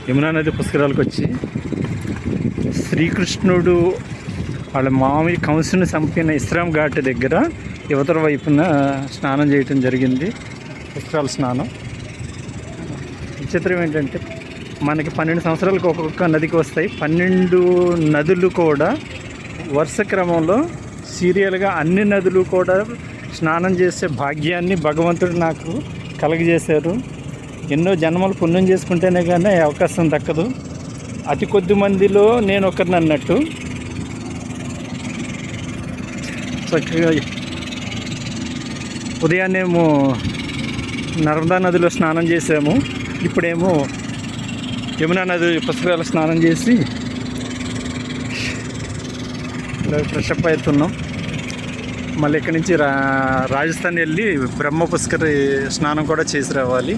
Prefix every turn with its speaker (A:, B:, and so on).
A: యమునా నది పుష్కరాలకు వచ్చి శ్రీకృష్ణుడు వాళ్ళ మామి కంసుని చంపిన ఇస్రాం ఘాట్ దగ్గర యువతల వైపున స్నానం చేయటం జరిగింది. పుష్కరాల స్నానం. విచిత్రం ఏంటంటే మనకి 12 సంవత్సరాలకు ఒక్కొక్క నదికి వస్తాయి. 12 నదులు కూడా వరుస క్రమంలో సీరియల్గా అన్ని నదులు కూడా స్నానం చేసే భాగ్యాన్ని భగవంతుడు నాకు కలగజేశారు. ఎన్నో జన్మలు పుణ్యం చేసుకుంటేనే కానీ అవకాశం దక్కదు. అతి కొద్ది మందిలో నేను ఒకరిని అన్నట్టు. చక్కగా ఉదయాన్నేమో నర్మదా నదిలో స్నానం చేసాము. ఇప్పుడేమో యమునా నది పుష్కరాల స్నానం చేసి ఫ్రెషప్ అవుతున్నాం. మళ్ళీ ఇక్కడి నుంచి రాజస్థాన్ వెళ్ళి బ్రహ్మ పుష్కర స్నానం కూడా చేసి రావాలి.